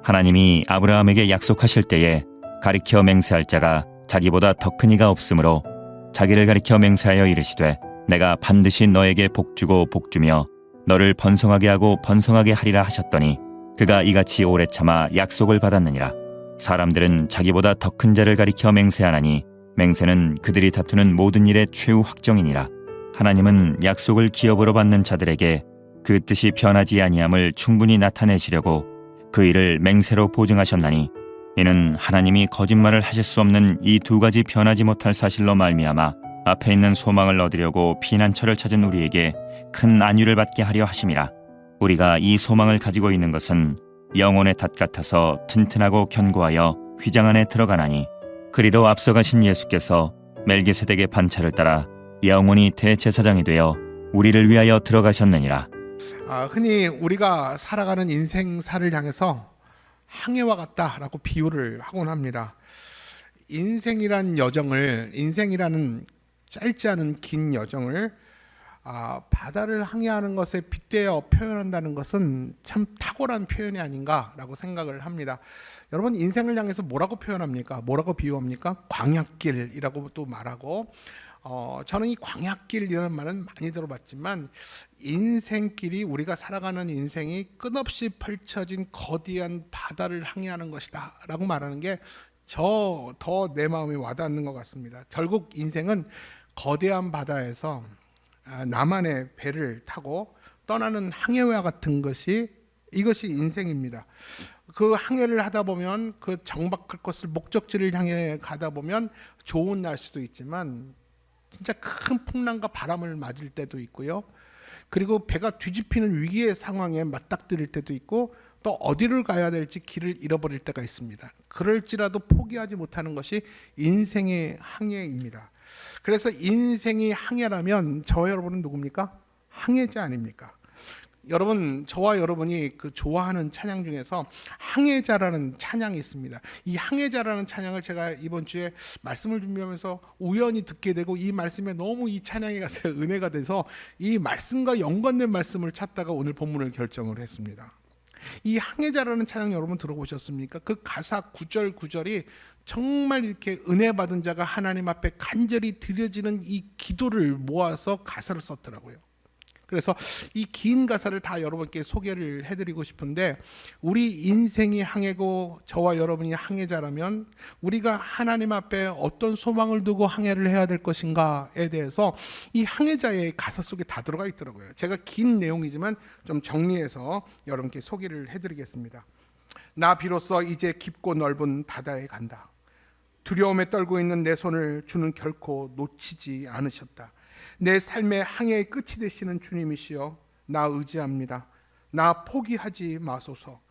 하나님이 아브라함에게 약속하실 때에 가리켜 맹세할 자가 자기보다 더 큰 이가 없으므로 자기를 가리켜 맹세하여 이르시되 내가 반드시 너에게 복주고 복주며 너를 번성하게 하고 번성하게 하리라 하셨더니 그가 이같이 오래 참아 약속을 받았느니라. 사람들은 자기보다 더 큰 자를 가리켜 맹세하나니 맹세는 그들이 다투는 모든 일의 최후 확정이니라. 하나님은 약속을 기업으로 받는 자들에게 그 뜻이 변하지 아니함을 충분히 나타내시려고 그 일을 맹세로 보증하셨나니 이는 하나님이 거짓말을 하실 수 없는 이 두 가지 변하지 못할 사실로 말미암아 앞에 있는 소망을 얻으려고 피난처를 찾은 우리에게 큰 안위를 받게 하려 하심이라. 우리가 이 소망을 가지고 있는 것은 영혼의 닷 같아서 튼튼하고 견고하여 휘장 안에 들어가나니 그리로 앞서가신 예수께서 멜기세덱의 반차를 따라 영원히 대제사장이 되어 우리를 위하여 들어가셨느니라. 흔히 우리가 살아가는 인생사를 향해서 항해와 같다라고 비유를 하곤 합니다. 인생이라는 짧지 않은 긴 여정을 바다를 항해하는 것에 빗대어 표현한다는 것은 참 탁월한 표현이 아닌가라고 생각을 합니다. 여러분, 인생을 향해서 뭐라고 표현합니까? 뭐라고 비유합니까? 광야길이라고 또 말하고, 저는 이 광야길이라는 말은 많이 들어봤지만 인생길이, 우리가 살아가는 인생이 끝없이 펼쳐진 거대한 바다를 항해하는 것이다 라고 말하는 게 더 내 마음에 와닿는 것 같습니다. 결국 인생은 거대한 바다에서 나만의 배를 타고 떠나는 항해와 같은 이것이 인생입니다. 그 항해를 하다 보면, 그 정박할 것을 목적지를 향해 가다 보면 좋은 날씨도 있지만 진짜 큰 풍랑과 바람을 맞을 때도 있고요. 그리고 배가 뒤집히는 위기의 상황에 맞닥뜨릴 때도 있고, 또 어디를 가야 될지 길을 잃어버릴 때가 있습니다. 그럴지라도 포기하지 못하는 것이 인생의 항해입니다. 그래서 인생이 항해라면 저와 여러분은 누굽니까? 항해자 아닙니까? 여러분, 저와 여러분이 좋아하는 찬양 중에서 항해자라는 찬양이 있습니다. 이 항해자라는 찬양을 제가 이번 주에 말씀을 준비하면서 우연히 듣게 되고, 이 말씀에 너무 이 찬양이 가서 은혜가 돼서 이 말씀과 연관된 말씀을 찾다가 오늘 본문을 결정을 했습니다. 이 항해자라는 찬양 여러분 들어보셨습니까? 그 가사 구절이 정말 이렇게 은혜 받은 자가 하나님 앞에 간절히 드려지는 이 기도를 모아서 가사를 썼더라고요. 그래서 이 긴 가사를 다 여러분께 소개를 해드리고 싶은데, 우리 인생이 항해고 저와 여러분이 항해자라면 우리가 하나님 앞에 어떤 소망을 두고 항해를 해야 될 것인가에 대해서 이 항해자의 가사 속에 다 들어가 있더라고요. 제가 긴 내용이지만 좀 정리해서 여러분께 소개를 해드리겠습니다. 나 비로소 이제 깊고 넓은 바다에 간다. 두려움에 떨고 있는 내 손을 주는 결코 놓치지 않으셨다. 내 삶의 항해의 끝이 되시는 주님이시여, 나 의지합니다. 나 포기하지 마소서.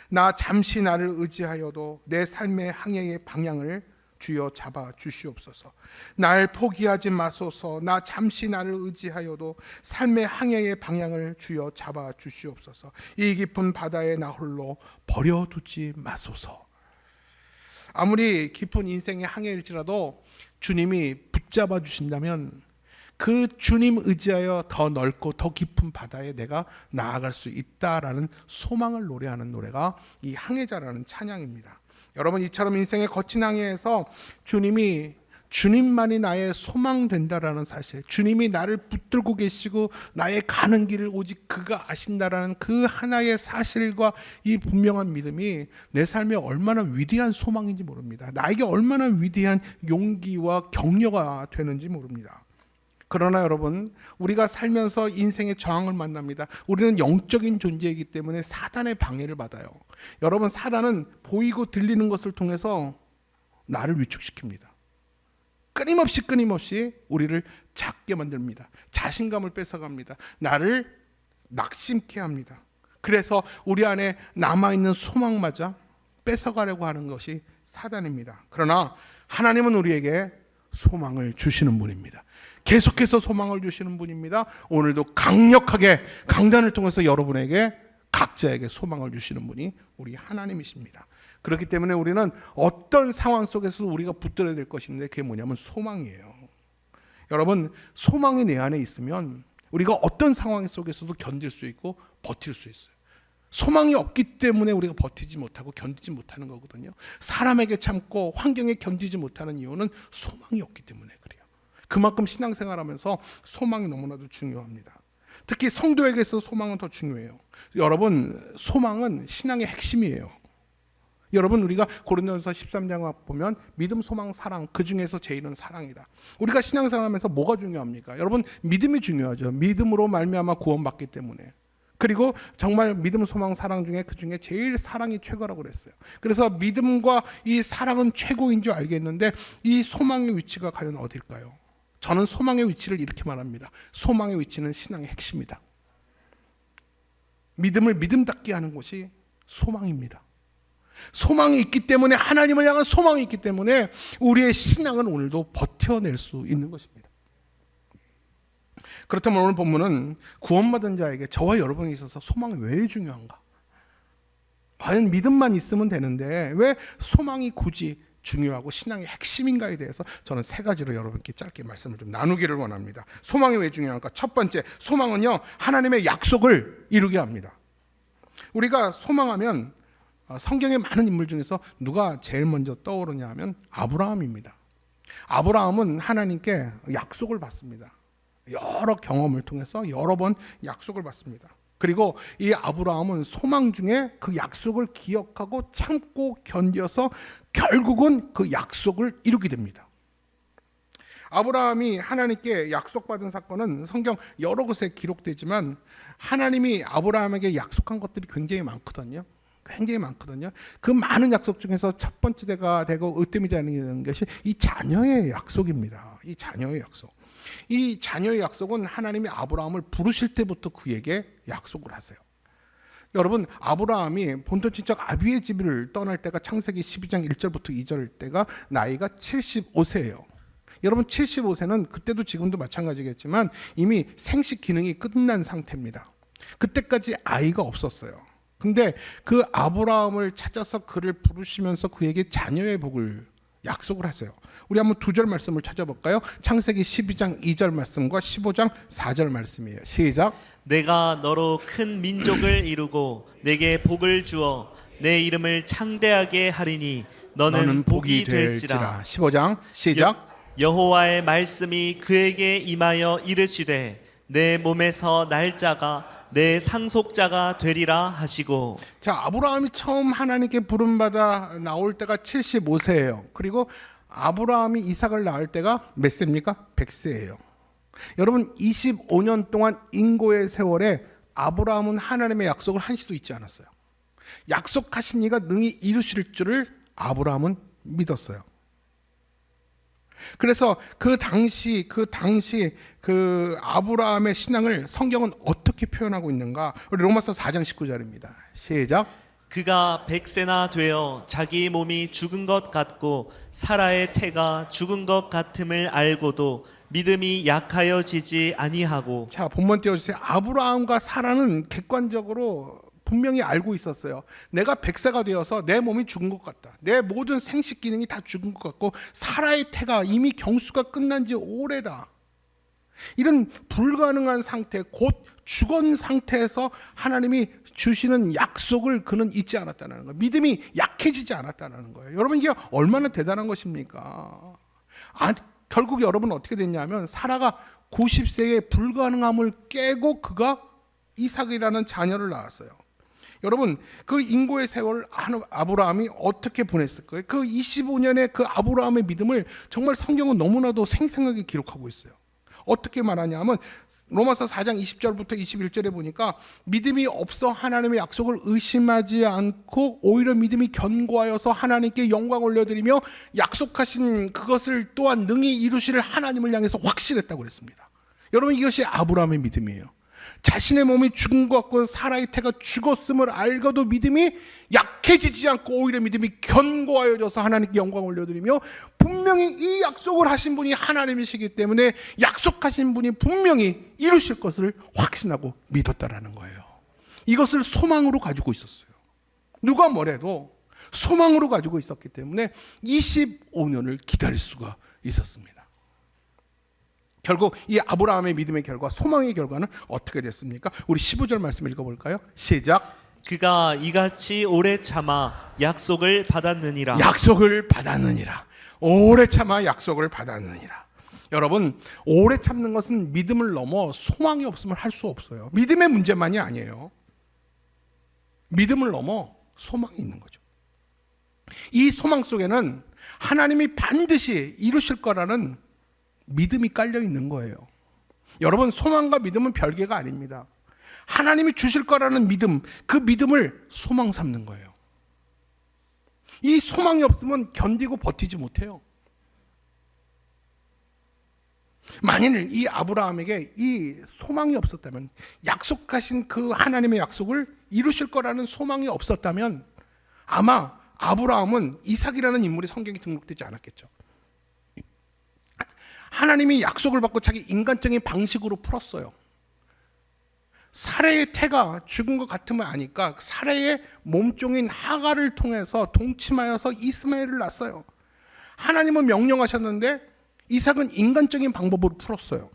나 잠시 나를 의지하여도 내 삶의 항해의 방향을 주여 잡아 주시옵소서. 날 포기하지 마소서. 나 잠시 나를 의지하여도 삶의 항해의 방향을 주여 잡아 주시옵소서. 이 깊은 바다에 나 홀로 버려두지 마소서. 아무리 깊은 인생의 항해일지라도 주님이 붙잡아 주신다면 그 주님 의지하여 더 넓고 더 깊은 바다에 내가 나아갈 수 있다라는 소망을 노래하는 노래가 이 항해자라는 찬양입니다. 여러분, 이처럼 인생의 거친 항해에서 주님만이 나의 소망 된다라는 사실, 주님이 나를 붙들고 계시고 나의 가는 길을 오직 그가 아신다라는 그 하나의 사실과 이 분명한 믿음이 내 삶에 얼마나 위대한 소망인지 모릅니다. 나에게 얼마나 위대한 용기와 격려가 되는지 모릅니다. 그러나 여러분, 우리가 살면서 인생의 저항을 만납니다. 우리는 영적인 존재이기 때문에 사단의 방해를 받아요. 여러분, 사단은 보이고 들리는 것을 통해서 나를 위축시킵니다. 끊임없이 우리를 작게 만듭니다. 자신감을 뺏어갑니다. 나를 낙심케 합니다. 그래서 우리 안에 남아있는 소망마저 뺏어가려고 하는 것이 사단입니다. 그러나 하나님은 우리에게 소망을 주시는 분입니다. 계속해서 소망을 주시는 분입니다. 오늘도 강력하게 강단을 통해서 여러분에게 각자에게 소망을 주시는 분이 우리 하나님이십니다. 그렇기 때문에 우리는 어떤 상황 속에서 우리가 붙들어야 될 것인데, 그게 뭐냐면 소망이에요. 여러분, 소망이 내 안에 있으면 우리가 어떤 상황 속에서도 견딜 수 있고 버틸 수 있어요. 소망이 없기 때문에 우리가 버티지 못하고 견디지 못하는 거거든요. 사람에게 참고 환경에 견디지 못하는 이유는 소망이 없기 때문에 그래요. 그만큼 신앙생활하면서 소망이 너무나도 중요합니다. 특히 성도에게서 소망은 더 중요해요. 여러분, 소망은 신앙의 핵심이에요. 여러분, 우리가 고린도전서 13장 보면 믿음, 소망, 사랑, 그 중에서 제일은 사랑이다. 우리가 신앙생활하면서 뭐가 중요합니까? 여러분, 믿음이 중요하죠. 믿음으로 말미암아 구원받기 때문에. 그리고 정말 믿음, 소망, 사랑 중에 그 중에 제일 사랑이 최고라고 그랬어요. 그래서 믿음과 이 사랑은 최고인 줄 알겠는데 이 소망의 위치가 과연 어딜까요? 저는 소망의 위치를 이렇게 말합니다. 소망의 위치는 신앙의 핵심이다. 믿음을 믿음답게 하는 것이 소망입니다. 소망이 있기 때문에, 하나님을 향한 소망이 있기 때문에 우리의 신앙은 오늘도 버텨낼 수 있는 것입니다. 그렇다면 오늘 본문은 구원받은 자에게, 저와 여러분에 있어서 소망이 왜 중요한가? 과연 믿음만 있으면 되는데 왜 소망이 굳이 중요하고 신앙의 핵심인가에 대해서 저는 세 가지로 여러분께 짧게 말씀을 좀 나누기를 원합니다. 소망이 왜 중요한가? 첫 번째, 소망은요, 하나님의 약속을 이루게 합니다. 우리가 소망하면 성경의 많은 인물 중에서 누가 제일 먼저 떠오르냐 하면 아브라함입니다. 아브라함은 하나님께 약속을 받습니다. 여러 경험을 통해서 여러 번 약속을 받습니다. 그리고 이 아브라함은 소망 중에 그 약속을 기억하고 참고 견뎌서 결국은 그 약속을 이루게 됩니다. 아브라함이 하나님께 약속받은 사건은 성경 여러 곳에 기록되지만 하나님이 아브라함에게 약속한 것들이 굉장히 많거든요. 그 많은 약속 중에서 첫 번째가 되고 으뜸이 되는 것이 이 자녀의 약속입니다. 이 자녀의 약속. 이 자녀의 약속은 하나님이 아브라함을 부르실 때부터 그에게 약속을 하세요. 여러분, 아브라함이 본토 친척 아비의 집을 떠날 때가 창세기 12장 1절부터 2절 때가 나이가 75세예요. 여러분, 75세는 그때도 지금도 마찬가지겠지만 이미 생식 기능이 끝난 상태입니다. 그때까지 아이가 없었어요. 근데 그 아브라함을 찾아서 그를 부르시면서 그에게 자녀의 복을 약속을 하세요. 우리 한번 두 절 말씀을 찾아볼까요? 창세기 12장 2절 말씀과 15장 4절 말씀이에요. 시작. 내가 너로 큰 민족을 이루고 내게 복을 주어 내 이름을 창대하게 하리니 너는 복이 될지라. 15장 시작. 여호와의 말씀이 그에게 임하여 이르시되 내 몸에서 날짜가 내 상속자가 되리라 하시고. 자, 아브라함이 처음 하나님께 부름받아 나올 때가 75세예요. 그리고 아브라함이 이삭을 낳을 때가 몇 세입니까? 100세예요. 여러분, 25년 동안 인고의 세월에 아브라함은 하나님의 약속을 한시도 잊지 않았어요. 약속하신 이가 능히 이루실 줄을 아브라함은 믿었어요. 그래서 그 당시 그 아브라함의 신앙을 성경은 어떻게 표현하고 있는가? 우리 로마서 4장 19절입니다. 시작. 그가 100세나 되어 자기 몸이 죽은 것 같고 사라의 태가 죽은 것 같음을 알고도 믿음이 약하여지지 아니하고. 자, 본문 띄워주세요. 아브라함과 사라는 객관적으로 분명히 알고 있었어요. 내가 100세가 되어서 내 몸이 죽은 것 같다. 내 모든 생식 기능이 다 죽은 것 같고 사라의 태가 이미 경수가 끝난 지 오래다. 이런 불가능한 상태, 곧 죽은 상태에서 하나님이 주시는 약속을 그는 잊지 않았다는 거예요. 믿음이 약해지지 않았다는 거예요. 여러분, 이게 얼마나 대단한 것입니까? 결국 여러분 어떻게 됐냐면 사라가 90세의 불가능함을 깨고 그가 이삭이라는 자녀를 낳았어요. 여러분, 그 인고의 세월을 아브라함이 어떻게 보냈을 거예요? 그 25년의 그 아브라함의 믿음을 정말 성경은 너무나도 생생하게 기록하고 있어요. 어떻게 말하냐면 로마서 4장 20절부터 21절에 보니까 믿음이 없어 하나님의 약속을 의심하지 않고 오히려 믿음이 견고하여서 하나님께 영광 올려드리며 약속하신 그것을 또한 능히 이루실 하나님을 향해서 확신했다고 그랬습니다. 여러분, 이것이 아브라함의 믿음이에요. 자신의 몸이 죽은 것 같고 사라의 태가 죽었음을 알고도 믿음이 약해지지 않고 오히려 믿음이 견고하여져서 하나님께 영광 올려드리며 분명히 이 약속을 하신 분이 하나님이시기 때문에 약속하신 분이 분명히 이루실 것을 확신하고 믿었다라는 거예요. 이것을 소망으로 가지고 있었어요. 누가 뭐래도 소망으로 가지고 있었기 때문에 25년을 기다릴 수가 있었습니다. 결국 이 아브라함의 믿음의 결과, 소망의 결과는 어떻게 됐습니까? 우리 15절 말씀 읽어볼까요? 시작. 그가 이같이 오래 참아 약속을 받았느니라. 약속을 받았느니라. 오래 참아 약속을 받았느니라. 여러분, 오래 참는 것은 믿음을 넘어 소망이 없으면 할 수 없어요. 믿음의 문제만이 아니에요. 믿음을 넘어 소망이 있는 거죠. 이 소망 속에는 하나님이 반드시 이루실 거라는 믿음이 깔려 있는 거예요. 여러분, 소망과 믿음은 별개가 아닙니다. 하나님이 주실 거라는 믿음, 그 믿음을 소망 삼는 거예요. 이 소망이 없으면 견디고 버티지 못해요. 만일 이 아브라함에게 이 소망이 없었다면, 약속하신 그 하나님의 약속을 이루실 거라는 소망이 없었다면 아마 아브라함은 이삭이라는 인물이 성경에 등록되지 않았겠죠. 하나님이 약속을 받고 자기 인간적인 방식으로 풀었어요. 사레의 태가 죽은 것 같으면 아니까 사레의 몸종인 하갈을 통해서 동침하여서 이스마엘을 낳았어요. 하나님은 명령하셨는데 이삭은 인간적인 방법으로 풀었어요.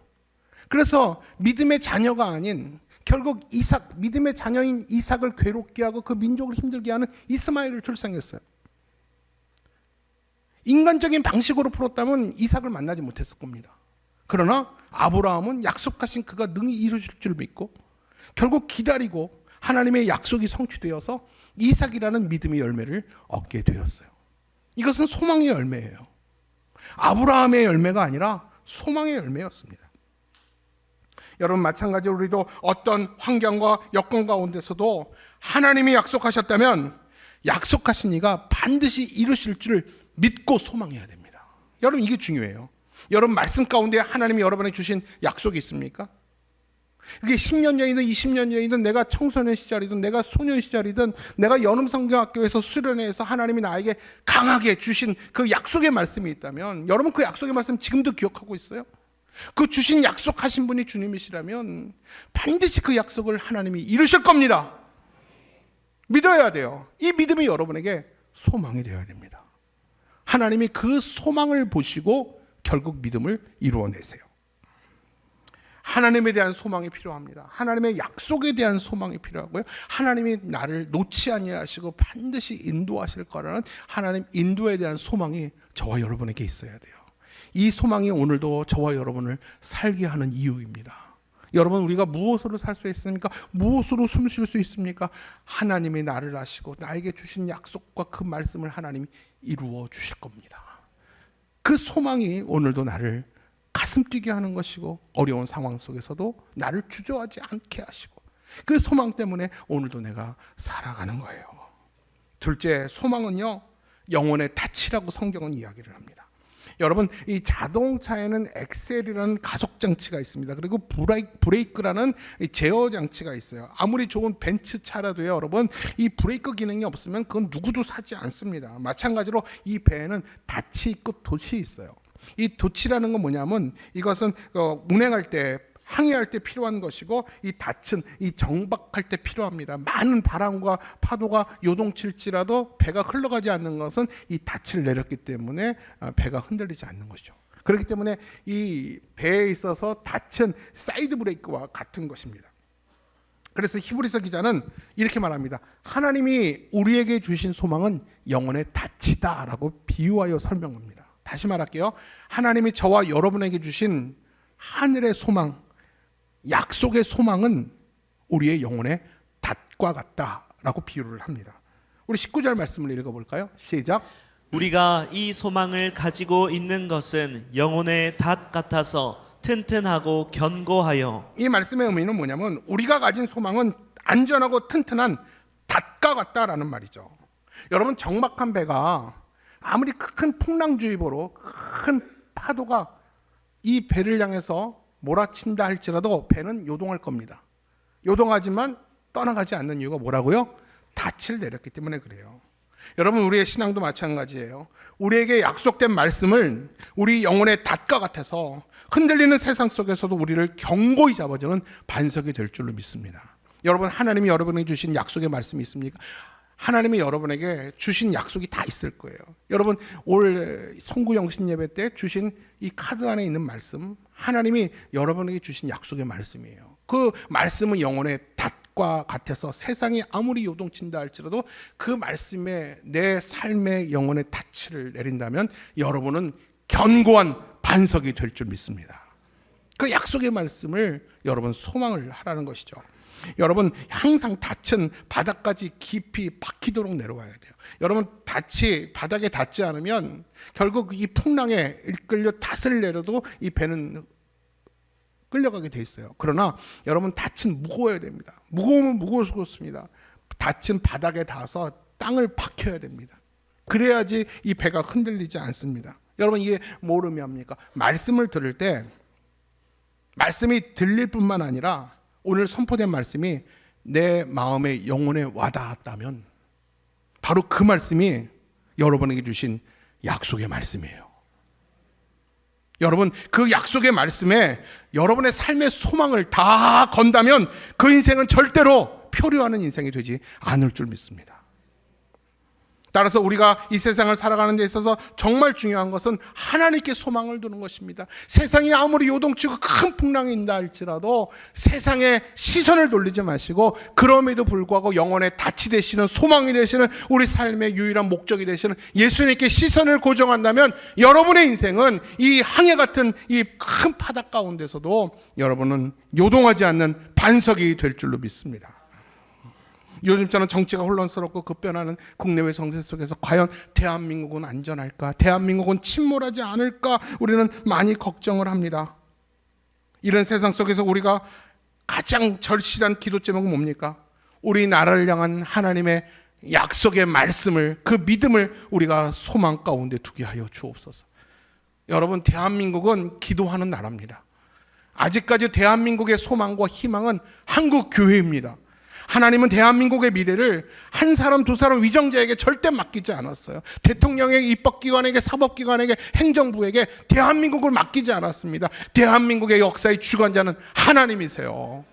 그래서 믿음의 자녀가 아닌 결국 믿음의 자녀인 이삭을 괴롭게 하고 그 민족을 힘들게 하는 이스마엘을 출생했어요. 인간적인 방식으로 풀었다면 이삭을 만나지 못했을 겁니다. 그러나 아브라함은 약속하신 그가 능히 이루실 줄 믿고 결국 기다리고 하나님의 약속이 성취되어서 이삭이라는 믿음의 열매를 얻게 되었어요. 이것은 소망의 열매예요. 아브라함의 열매가 아니라 소망의 열매였습니다. 여러분, 마찬가지로 우리도 어떤 환경과 여건 가운데서도 하나님이 약속하셨다면 약속하신 이가 반드시 이루실 줄 믿고 소망해야 됩니다. 여러분, 이게 중요해요. 여러분, 말씀 가운데 하나님이 여러분에게 주신 약속이 있습니까? 그게 10년 전이든 20년 전이든 내가 청소년 시절이든 내가 소년 시절이든 내가 연음성경학교에서 수련회에서 하나님이 나에게 강하게 주신 그 약속의 말씀이 있다면 여러분, 그 약속의 말씀 지금도 기억하고 있어요? 그 주신 약속하신 분이 주님이시라면 반드시 그 약속을 하나님이 이루실 겁니다. 믿어야 돼요. 이 믿음이 여러분에게 소망이 되어야 됩니다. 하나님이 그 소망을 보시고 결국 믿음을 이루어내세요. 하나님에 대한 소망이 필요합니다. 하나님의 약속에 대한 소망이 필요하고요. 하나님이 나를 놓지 아니하시고 반드시 인도하실 거라는 하나님 인도에 대한 소망이 저와 여러분에게 있어야 돼요. 이 소망이 오늘도 저와 여러분을 살게 하는 이유입니다. 여러분, 우리가 무엇으로 살 수 있습니까? 무엇으로 숨 쉴 수 있습니까? 하나님이 나를 아시고 나에게 주신 약속과 그 말씀을 하나님이 이루어 주실 겁니다. 그 소망이 오늘도 나를 가슴 뛰게 하는 것이고 어려운 상황 속에서도 나를 주저하지 않게 하시고 그 소망 때문에 오늘도 내가 살아가는 거예요. 둘째, 소망은요, 영혼의 닻이라고 성경은 이야기를 합니다. 여러분, 이 자동차에는 엑셀이라는 가속 장치가 있습니다. 그리고 브레이크라는 제어 장치가 있어요. 아무리 좋은 벤츠 차라도요, 여러분, 이 브레이크 기능이 없으면 그건 누구도 사지 않습니다. 마찬가지로 이 배에는 닻이 있고 돛이 있어요. 이 돛이라는 건 뭐냐면 이것은 운행할 때, 항해할 때 필요한 것이고, 이 닻은 이 정박할 때 필요합니다. 많은 바람과 파도가 요동칠지라도 배가 흘러가지 않는 것은 이 닻을 내렸기 때문에 배가 흔들리지 않는 것이죠. 그렇기 때문에 이 배에 있어서 닻은 사이드 브레이크와 같은 것입니다. 그래서 히브리서 기자는 이렇게 말합니다. 하나님이 우리에게 주신 소망은 영혼의 닻이다라고 비유하여 설명합니다. 다시 말할게요. 하나님이 저와 여러분에게 주신 하늘의 소망, 약속의 소망은 우리의 영혼의 닷과 같다라고 비유를 합니다. 우리 19절 말씀을 읽어볼까요? 시작. 우리가 이 소망을 가지고 있는 것은 영혼의 닷 같아서 튼튼하고 견고하여. 이 말씀의 의미는 뭐냐면 우리가 가진 소망은 안전하고 튼튼한 닷과 같다라는 말이죠. 여러분, 적막한 배가 아무리 큰 풍랑주의보로 큰 파도가 이 배를 향해서 몰아친다 할지라도 배는 요동할 겁니다. 요동하지만 떠나가지 않는 이유가 뭐라고요? 닻을 내렸기 때문에 그래요. 여러분, 우리의 신앙도 마찬가지예요. 우리에게 약속된 말씀을 우리 영혼의 닷과 같아서 흔들리는 세상 속에서도 우리를 견고히 잡아주는 반석이 될 줄로 믿습니다. 여러분, 하나님이 여러분에게 주신 약속의 말씀이 있습니까? 하나님이 여러분에게 주신 약속이 다 있을 거예요. 여러분, 올 송구영신 예배 때 주신 이 카드 안에 있는 말씀, 하나님이 여러분에게 주신 약속의 말씀이에요. 그 말씀은 영혼의 닷과 닭과 같아서 세상이 아무리 요동친다 할지라도 그 말씀에 내 삶의 영혼의 닻을 내린다면 여러분은 견고한 반석이 될 줄 믿습니다. 그 약속의 말씀을 여러분 소망을 하라는 것이죠. 여러분 항상 닻은 바닥까지 깊이 박히도록 내려와야 돼요. 여러분 닻이 바닥에 닿지 않으면 결국 이 풍랑에 이끌려 닻을 내려도 이 배는 끌려가게 돼 있어요. 그러나 여러분 닻은 무거워야 됩니다. 무거우면 무거웠습니다. 닻은 바닥에 닿아서 땅을 박혀야 됩니다. 그래야지 이 배가 흔들리지 않습니다. 여러분 이게 뭘 의미합니까? 말씀을 들을 때 말씀이 들릴 뿐만 아니라 오늘 선포된 말씀이 내 마음의 영혼에 와닿았다면 바로 그 말씀이 여러분에게 주신 약속의 말씀이에요. 여러분 그 약속의 말씀에 여러분의 삶의 소망을 다 건다면 그 인생은 절대로 표류하는 인생이 되지 않을 줄 믿습니다. 따라서 우리가 이 세상을 살아가는 데 있어서 정말 중요한 것은 하나님께 소망을 두는 것입니다. 세상이 아무리 요동치고 큰 풍랑이 있다 할지라도 세상에 시선을 돌리지 마시고 그럼에도 불구하고 영혼의 닻이 되시는 소망이 되시는 우리 삶의 유일한 목적이 되시는 예수님께 시선을 고정한다면 여러분의 인생은 이 항해 같은 이 큰 바다 가운데서도 여러분은 요동하지 않는 반석이 될 줄로 믿습니다. 요즘처럼 정치가 혼란스럽고 급변하는 국내외 정세 속에서 과연 대한민국은 안전할까? 대한민국은 침몰하지 않을까? 우리는 많이 걱정을 합니다. 이런 세상 속에서 우리가 가장 절실한 기도 제목은 뭡니까? 우리나라를 향한 하나님의 약속의 말씀을, 그 믿음을 우리가 소망 가운데 두게 하여 주옵소서. 여러분 대한민국은 기도하는 나라입니다. 아직까지 대한민국의 소망과 희망은 한국 교회입니다. 하나님은 대한민국의 미래를 한 사람 두 사람 위정자에게 절대 맡기지 않았어요. 대통령에게, 입법기관에게, 사법기관에게, 행정부에게 대한민국을 맡기지 않았습니다. 대한민국의 역사의 주관자는 하나님이세요.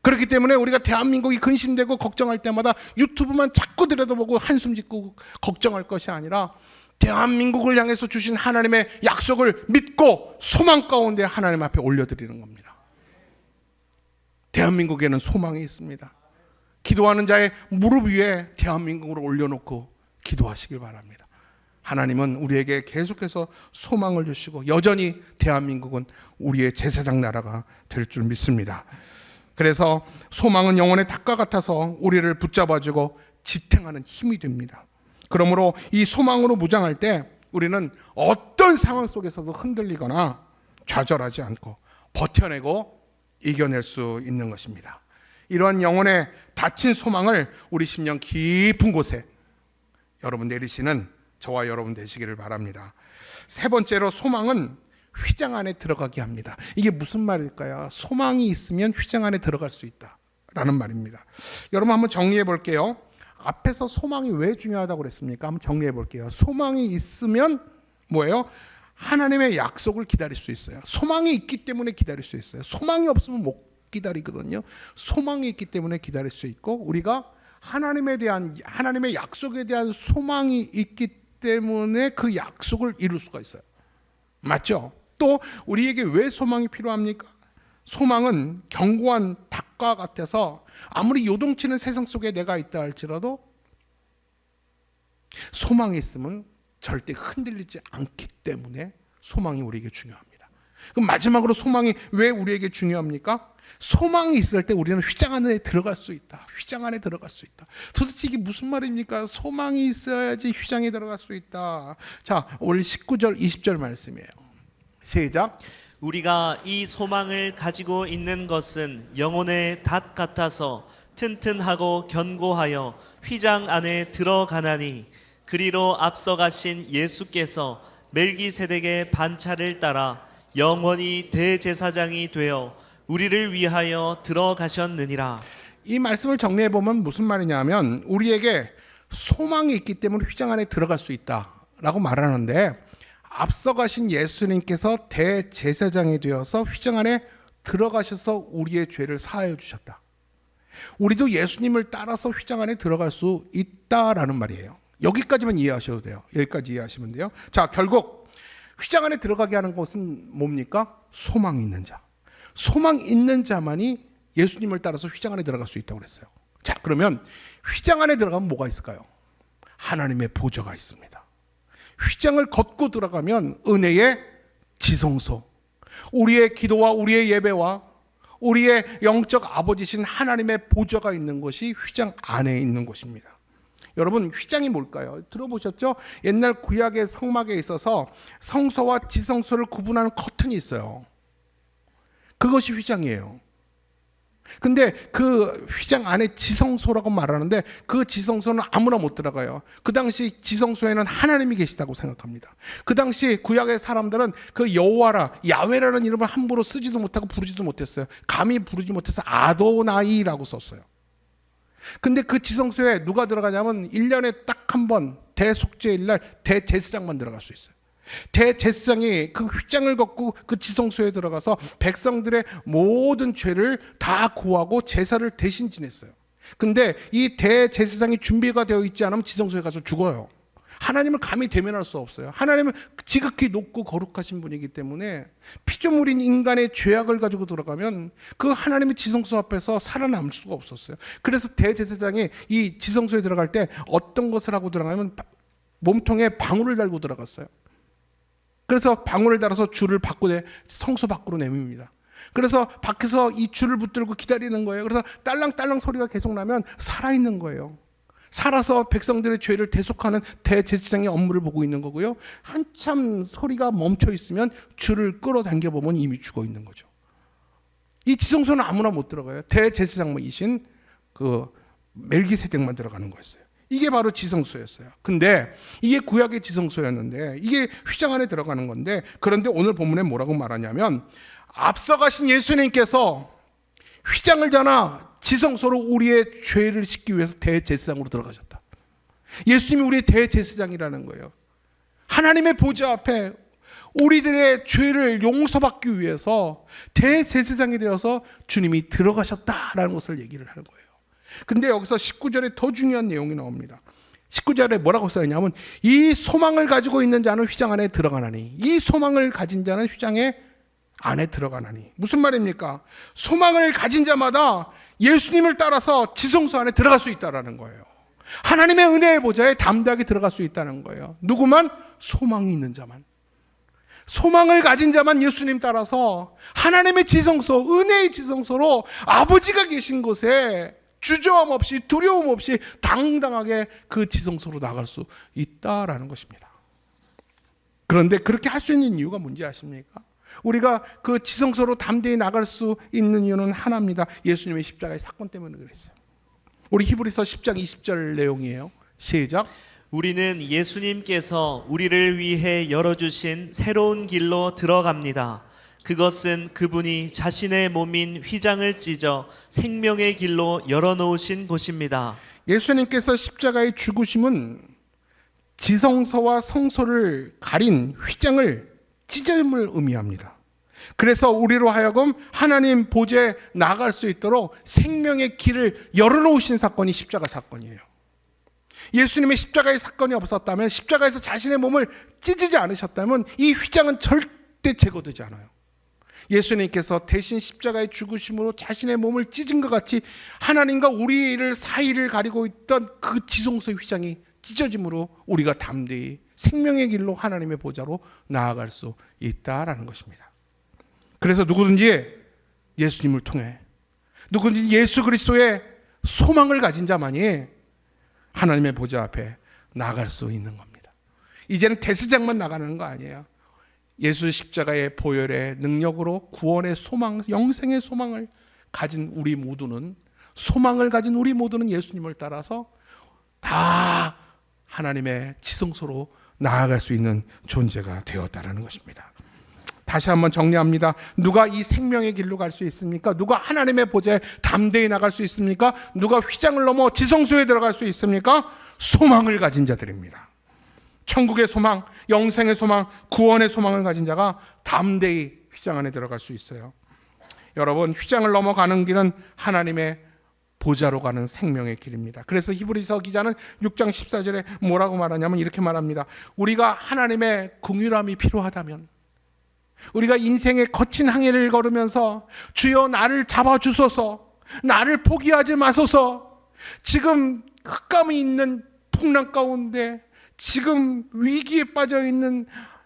그렇기 때문에 우리가 대한민국이 근심되고 걱정할 때마다 유튜브만 자꾸 들여다보고 한숨 짓고 걱정할 것이 아니라 대한민국을 향해서 주신 하나님의 약속을 믿고 소망 가운데 하나님 앞에 올려드리는 겁니다. 대한민국에는 소망이 있습니다. 기도하는 자의 무릎 위에 대한민국을 올려놓고 기도하시길 바랍니다. 하나님은 우리에게 계속해서 소망을 주시고 여전히 대한민국은 우리의 제사장 나라가 될 줄 믿습니다. 그래서 소망은 영혼의 닭과 같아서 우리를 붙잡아주고 지탱하는 힘이 됩니다. 그러므로 이 소망으로 무장할 때 우리는 어떤 상황 속에서도 흔들리거나 좌절하지 않고 버텨내고 이겨낼 수 있는 것입니다. 이러한 영혼의 닫힌 소망을 우리 심령 깊은 곳에 여러분 내리시는 저와 여러분 되시기를 바랍니다. 세 번째로 소망은 휘장 안에 들어가게 합니다. 이게 무슨 말일까요? 소망이 있으면 휘장 안에 들어갈 수 있다라는 말입니다. 여러분 한번 정리해 볼게요. 앞에서 소망이 왜 중요하다고 그랬습니까? 한번 정리해 볼게요. 소망이 있으면 뭐예요? 하나님의 약속을 기다릴 수 있어요. 소망이 있기 때문에 기다릴 수 있어요. 소망이 없으면 못 기다리거든요. 소망이 있기 때문에 기다릴 수 있고 우리가 하나님의 약속에 대한 소망이 있기 때문에 그 약속을 이룰 수가 있어요. 맞죠? 또 우리에게 왜 소망이 필요합니까? 소망은 견고한 닭과 같아서 아무리 요동치는 세상 속에 내가 있다 할지라도 소망이 있으면 절대 흔들리지 않기 때문에 소망이 우리에게 중요합니다. 그럼 마지막으로 소망이 왜 우리에게 중요합니까? 소망이 있을 때 우리는 휘장 안에 들어갈 수 있다. 휘장 안에 들어갈 수 있다. 도대체 이게 무슨 말입니까? 소망이 있어야지 휘장에 들어갈 수 있다. 자, 오늘 19절 20절 말씀이에요. 시작. 우리가 이 소망을 가지고 있는 것은 영혼의 닷 같아서 튼튼하고 견고하여 휘장 안에 들어가나니 그리로 앞서가신 예수께서 멜기세덱의 반차를 따라 영원히 대제사장이 되어 우리를 위하여 들어가셨느니라. 이 말씀을 정리해 보면 무슨 말이냐면 우리에게 소망이 있기 때문에 휘장 안에 들어갈 수 있다라고 말하는데 앞서가신 예수님께서 대제사장이 되어서 휘장 안에 들어가셔서 우리의 죄를 사하여 주셨다. 우리도 예수님을 따라서 휘장 안에 들어갈 수 있다라는 말이에요. 여기까지만 이해하셔도 돼요. 여기까지 이해하시면 돼요. 자, 결국 휘장 안에 들어가게 하는 것은 뭡니까? 소망 있는 자. 소망 있는 자만이 예수님을 따라서 휘장 안에 들어갈 수 있다고 그랬어요. 자, 그러면 휘장 안에 들어가면 뭐가 있을까요? 하나님의 보좌가 있습니다. 휘장을 걷고 들어가면 은혜의 지성소, 우리의 기도와 우리의 예배와 우리의 영적 아버지신 하나님의 보좌가 있는 것이 휘장 안에 있는 곳입니다. 여러분, 휘장이 뭘까요? 들어보셨죠? 옛날 구약의 성막에 있어서 성소와 지성소를 구분하는 커튼이 있어요. 그것이 휘장이에요. 근데 그 휘장 안에 지성소라고 말하는데 그 지성소는 아무나 못 들어가요. 그 당시 지성소에는 하나님이 계시다고 생각합니다. 그 당시 구약의 사람들은 그 여호와라, 야훼라는 이름을 함부로 쓰지도 못하고 부르지도 못했어요. 감히 부르지 못해서 아도나이라고 썼어요. 근데 그 지성소에 누가 들어가냐면 1년에 딱 한 번 대속죄일날 대제사장만 들어갈 수 있어요. 대제사장이 그 휘장을 걷고 그 지성소에 들어가서 백성들의 모든 죄를 다 구하고 제사를 대신 지냈어요. 근데 이 대제사장이 준비가 되어 있지 않으면 지성소에 가서 죽어요. 하나님을 감히 대면할 수 없어요. 하나님은 지극히 높고 거룩하신 분이기 때문에 피조물인 인간의 죄악을 가지고 들어가면 그 하나님의 지성소 앞에서 살아남을 수가 없었어요. 그래서 대제사장이 이 지성소에 들어갈 때 어떤 것을 하고 들어가면 몸통에 방울을 달고 들어갔어요. 그래서 방울을 달아서 줄을 밖으로 성소 밖으로 내밉니다. 그래서 밖에서 이 줄을 붙들고 기다리는 거예요. 그래서 딸랑딸랑 소리가 계속 나면 살아있는 거예요. 살아서 백성들의 죄를 대속하는 대제사장의 업무를 보고 있는 거고요. 한참 소리가 멈춰 있으면 줄을 끌어당겨 보면 이미 죽어 있는 거죠. 이 지성소는 아무나 못 들어가요. 대제사장이신 그 멜기세덱만 들어가는 거였어요. 이게 바로 지성소였어요. 근데 이게 구약의 지성소였는데 이게 휘장 안에 들어가는 건데, 그런데 오늘 본문에 뭐라고 말하냐면 앞서가신 예수님께서 휘장을 지나 지성소로 우리의 죄를 씻기 위해서 대제사장으로 들어가셨다. 예수님이 우리의 대제사장이라는 거예요. 하나님의 보좌 앞에 우리들의 죄를 용서받기 위해서 대제사장이 되어서 주님이 들어가셨다라는 것을 얘기를 하는 거예요. 근데 여기서 19절에 더 중요한 내용이 나옵니다. 19절에 뭐라고 써있냐면 이 소망을 가지고 있는 자는 휘장 안에 들어가나니, 이 소망을 가진 자는 휘장에 안에 들어가나니. 무슨 말입니까? 소망을 가진 자마다 예수님을 따라서 지성소 안에 들어갈 수 있다는 거예요. 하나님의 은혜의 보좌에 담대하게 들어갈 수 있다는 거예요. 누구만? 소망이 있는 자만. 소망을 가진 자만 예수님 따라서 하나님의 지성소, 은혜의 지성소로 아버지가 계신 곳에 주저함 없이 두려움 없이 당당하게 그 지성소로 나갈 수 있다라는 것입니다. 그런데 그렇게 할 수 있는 이유가 뭔지 아십니까? 우리가 그 지성소로 담대히 나갈 수 있는 이유는 하나입니다. 예수님의 십자가의 사건 때문에 그랬어요. 우리 히브리서 10장 20절 내용이에요. 시작. 우리는 예수님께서 우리를 위해 열어주신 새로운 길로 들어갑니다. 그것은 그분이 자신의 몸인 휘장을 찢어 생명의 길로 열어놓으신 곳입니다. 예수님께서 십자가의 죽으심은 지성소와 성소를 가린 휘장을 찢음을 의미합니다. 그래서 우리로 하여금 하나님 보좌에 나갈 수 있도록 생명의 길을 열어놓으신 사건이 십자가 사건이에요. 예수님의 십자가의 사건이 없었다면, 십자가에서 자신의 몸을 찢지 않으셨다면 이 휘장은 절대 제거되지 않아요. 예수님께서 대신 십자가의 죽으심으로 자신의 몸을 찢은 것 같이 하나님과 우리를 사이를 가리고 있던 그 지성소의 휘장이 찢어짐으로 우리가 담대히 생명의 길로 하나님의 보좌로 나아갈 수 있다라는 것입니다. 그래서 누구든지 예수님을 통해, 누구든지 예수 그리스도의 소망을 가진 자만이 하나님의 보좌 앞에 나아갈 수 있는 겁니다. 이제는 대제사장만 나가는 거 아니에요. 예수 십자가의 보혈의 능력으로 구원의 소망, 영생의 소망을 가진 우리 모두는, 소망을 가진 우리 모두는 예수님을 따라서 다 하나님의 지성소로 나아갈 수 있는 존재가 되었다는 것입니다. 다시 한번 정리합니다. 누가 이 생명의 길로 갈 수 있습니까? 누가 하나님의 보좌에 담대히 나갈 수 있습니까? 누가 휘장을 넘어 지성소에 들어갈 수 있습니까? 소망을 가진 자들입니다. 천국의 소망, 영생의 소망, 구원의 소망을 가진 자가 담대히 휘장 안에 들어갈 수 있어요. 여러분, 휘장을 넘어가는 길은 하나님의 보좌로 가는 생명의 길입니다. 그래서 히브리서 기자는 6장 14절에 뭐라고 말하냐면 이렇게 말합니다. 우리가 하나님의 긍휼함이 필요하다면, 우리가 인생의 거친 항해를 걸으면서 주여 나를 잡아주소서, 나를 포기하지 마소서. 지금 흑감이 있는 풍랑 가운데, 지금 위기에 빠져 있는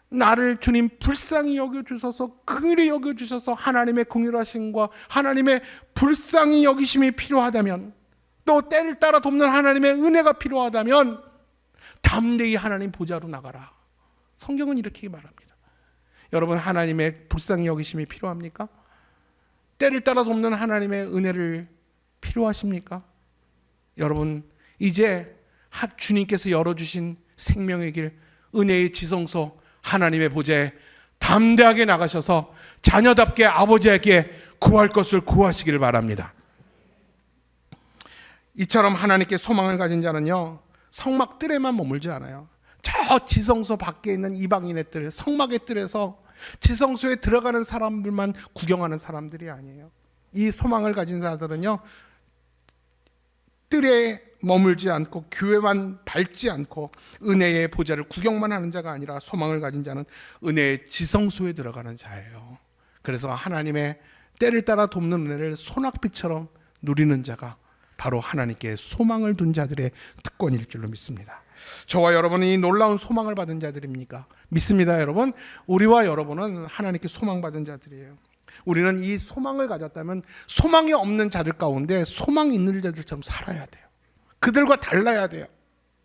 나를 주님 불쌍히 여겨주셔서, 긍휼히 여겨주셔서 하나님의 긍휼하심과 하나님의 불쌍히 여기심이 필요하다면, 또 때를 따라 돕는 하나님의 은혜가 필요하다면 담대히 하나님 보좌로 나가라. 성경은 이렇게 말합니다. 여러분, 하나님의 불쌍히 여기심이 필요합니까? 때를 따라 돕는 하나님의 은혜를 필요하십니까? 여러분, 이제 주님께서 열어주신 생명의 길, 은혜의 지성소 하나님의 보좌에 담대하게 나가셔서 자녀답게 아버지에게 구할 것을 구하시기를 바랍니다. 이처럼 하나님께 소망을 가진 자는요, 성막 뜰에만 머물지 않아요. 저 지성소 밖에 있는 이방인의 뜰, 성막의 뜰에서 지성소에 들어가는 사람들만 구경하는 사람들이 아니에요. 이 소망을 가진 자들은요, 뜰에 머물지 않고 교회만 밟지 않고 은혜의 보좌를 구경만 하는 자가 아니라, 소망을 가진 자는 은혜의 지성소에 들어가는 자예요. 그래서 하나님의 때를 따라 돕는 은혜를 소낙비처럼 누리는 자가 바로 하나님께 소망을 둔 자들의 특권일 줄로 믿습니다. 저와 여러분이 놀라운 소망을 받은 자들입니까? 믿습니다. 여러분, 우리와 여러분은 하나님께 소망받은 자들이에요. 우리는 이 소망을 가졌다면 소망이 없는 자들 가운데 소망이 있는 자들처럼 살아야 돼요. 그들과 달라야 돼요.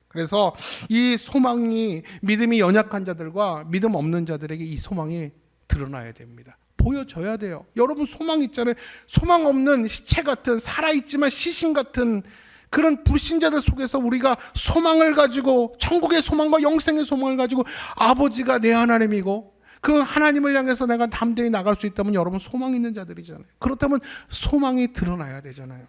그래서 이 소망이, 믿음이 연약한 자들과 믿음 없는 자들에게 이 소망이 드러나야 됩니다. 보여져야 돼요. 여러분, 소망 있잖아요. 소망 없는 시체 같은, 살아있지만 시신 같은 그런 불신자들 속에서 우리가 소망을 가지고, 천국의 소망과 영생의 소망을 가지고, 아버지가 내 하나님이고 그 하나님을 향해서 내가 담대히 나갈 수 있다면 여러분, 소망 있는 자들이잖아요. 그렇다면 소망이 드러나야 되잖아요.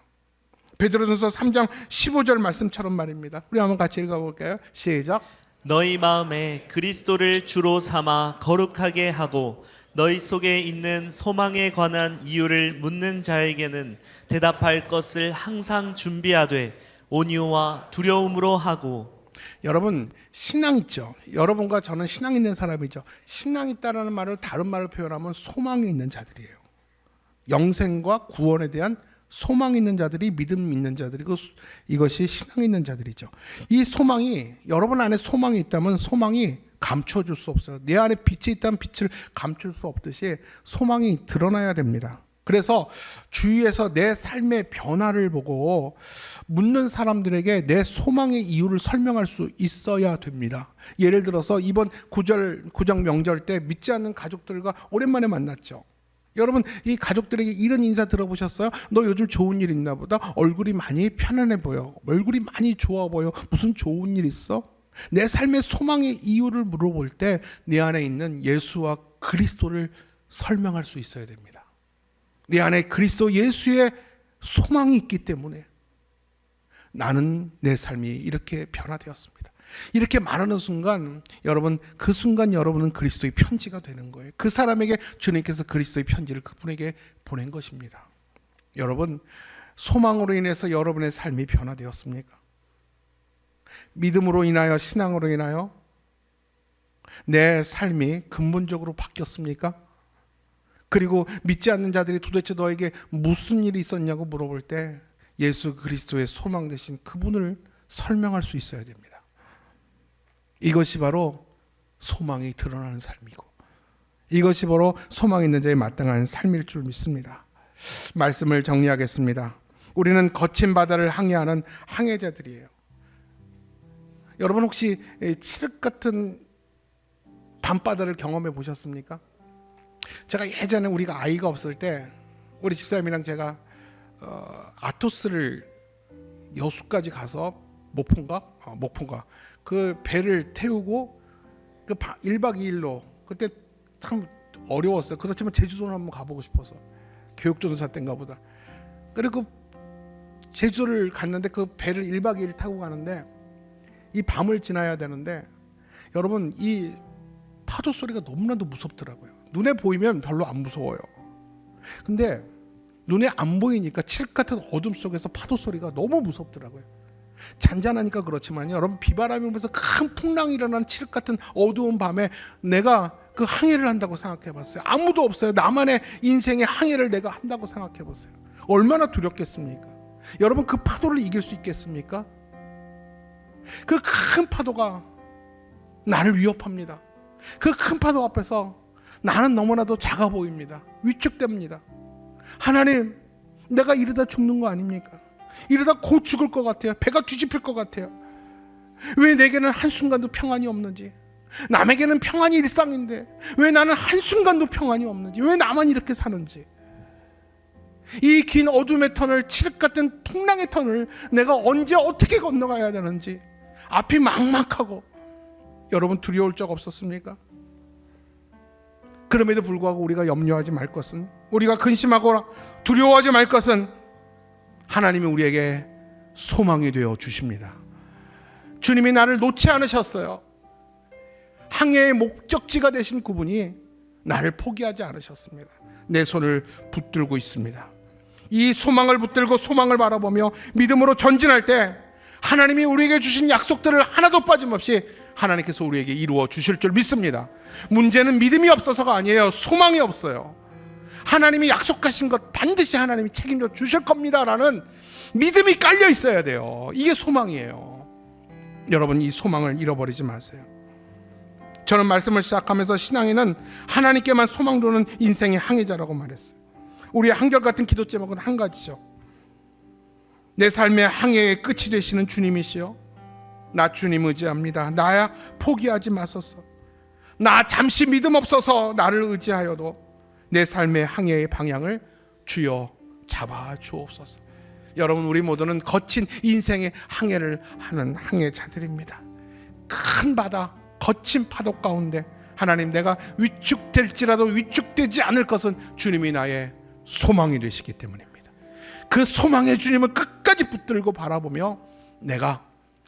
베드로전서 3장 15절 말씀처럼 말입니다. 우리 한번 같이 읽어볼까요? 시작. 너희 마음에 그리스도를 주로 삼아 거룩하게 하고 너희 속에 있는 소망에 관한 이유를 묻는 자에게는 대답할 것을 항상 준비하되 온유와 두려움으로 하고. 여러분, 신앙 있죠. 여러분과 저는 신앙 있는 사람이죠. 신앙 있다라는 말을 다른 말로 표현하면 소망이 있는 자들이에요. 영생과 구원에 대한 소망 있는 자들이 믿음 있는 자들이고, 이것이 신앙 있는 자들이죠. 이 소망이, 여러분 안에 소망이 있다면 소망이 감춰줄 수 없어요. 내 안에 빛이 있다면 빛을 감출 수 없듯이 소망이 드러나야 됩니다. 그래서 주위에서 내 삶의 변화를 보고 묻는 사람들에게 내 소망의 이유를 설명할 수 있어야 됩니다. 예를 들어서 이번 구정 명절 때 믿지 않는 가족들과 오랜만에 만났죠. 여러분, 이 가족들에게 이런 인사 들어보셨어요? 너 요즘 좋은 일 있나 보다. 얼굴이 많이 편안해 보여. 얼굴이 많이 좋아 보여. 무슨 좋은 일 있어? 내 삶의 소망의 이유를 물어볼 때 내 안에 있는 예수와 그리스도를 설명할 수 있어야 됩니다. 내 안에 그리스도 예수의 소망이 있기 때문에 나는, 내 삶이 이렇게 변화되었습니다. 이렇게 말하는 순간, 여러분, 그 순간 여러분은 그리스도의 편지가 되는 거예요. 그 사람에게 주님께서 그리스도의 편지를 그분에게 보낸 것입니다. 여러분, 소망으로 인해서 여러분의 삶이 변화되었습니까? 믿음으로 인하여, 신앙으로 인하여 내 삶이 근본적으로 바뀌었습니까? 그리고 믿지 않는 자들이 도대체 너에게 무슨 일이 있었냐고 물어볼 때 예수 그리스도의 소망 되신 그분을 설명할 수 있어야 됩니다. 이것이 바로 소망이 드러나는 삶이고, 이것이 바로 소망 있는 자의 마땅한 삶일 줄 믿습니다. 말씀을 정리하겠습니다. 우리는 거친 바다를 항해하는 항해자들이에요. 여러분, 혹시 칠흑 같은 밤바다를 경험해 보셨습니까? 제가 예전에 우리가 아이가 없을 때 우리 집사님이랑 제가 아토스를 여수까지 가서 목포인가 그 배를 태우고 그 1박 2일로, 그때 참 어려웠어요. 그렇지만 제주도는 한번 가보고 싶어서, 교육전도사 때인가 보다. 그리고 제주도를 갔는데 그 배를 1박 2일 타고 가는데 이 밤을 지나야 되는데, 여러분, 이 파도 소리가 너무나도 무섭더라고요. 눈에 보이면 별로 안 무서워요. 근데 눈에 안 보이니까 칠흑 같은 어둠 속에서 파도 소리가 너무 무섭더라고요. 잔잔하니까 그렇지만요, 여러분, 비바람이 불면서 큰 풍랑이 일어나는 칠흑 같은 어두운 밤에 내가 그 항해를 한다고 생각해 봤어요. 아무도 없어요. 나만의 인생의 항해를 내가 한다고 생각해 봤어요. 얼마나 두렵겠습니까? 여러분, 그 파도를 이길 수 있겠습니까? 그 큰 파도가 나를 위협합니다. 그 큰 파도 앞에서 나는 너무나도 작아 보입니다. 위축됩니다. 하나님, 내가 이러다 죽는 거 아닙니까? 이러다 곧 죽을 것 같아요. 배가 뒤집힐 것 같아요. 왜 내게는 한순간도 평안이 없는지, 남에게는 평안이 일상인데 왜 나는 한순간도 평안이 없는지, 왜 나만 이렇게 사는지, 이 긴 어둠의 터널, 칠흑 같은 풍랑의 터널을 내가 언제 어떻게 건너가야 되는지, 앞이 막막하고, 여러분 두려울 적 없었습니까? 그럼에도 불구하고 우리가 염려하지 말 것은, 우리가 근심하거나 두려워하지 말 것은 하나님이 우리에게 소망이 되어 주십니다. 주님이 나를 놓지 않으셨어요. 항해의 목적지가 되신 그분이 나를 포기하지 않으셨습니다. 내 손을 붙들고 있습니다. 이 소망을 붙들고 소망을 바라보며 믿음으로 전진할 때 하나님이 우리에게 주신 약속들을 하나도 빠짐없이 하나님께서 우리에게 이루어 주실 줄 믿습니다. 문제는 믿음이 없어서가 아니에요. 소망이 없어요. 하나님이 약속하신 것 반드시 하나님이 책임져 주실 겁니다라는 믿음이 깔려 있어야 돼요. 이게 소망이에요. 여러분, 이 소망을 잃어버리지 마세요. 저는 말씀을 시작하면서 신앙인은 하나님께만 소망 두는 인생의 항해자라고 말했어요. 우리의 한결같은 기도 제목은 한 가지죠. 내 삶의 항해의 끝이 되시는 주님이시여, 나 주님 의지합니다. 나야 포기하지 마소서. 나 잠시 믿음 없어서 나를 의지하여도 내 삶의 항해의 방향을 주여 잡아 주옵소서. 여러분, 우리 모두는 거친 인생의 항해를 하는 항해자들입니다. 큰 바다, 거친 파도 가운데 하나님, 내가 위축될지라도 위축되지 않을 것은 주님이 나의 소망이 되시기 때문입니다. 그 소망의 주님을 끝까지 붙들고 바라보며 내가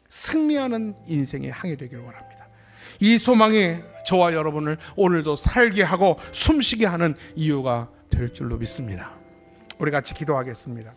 승리하는 인생의 항해 되기를 원합니다. 이 소망이 저와 여러분을 오늘도 살게 하고 숨쉬게 하는 이유가 될 줄로 믿습니다. 우리 같이 기도하겠습니다.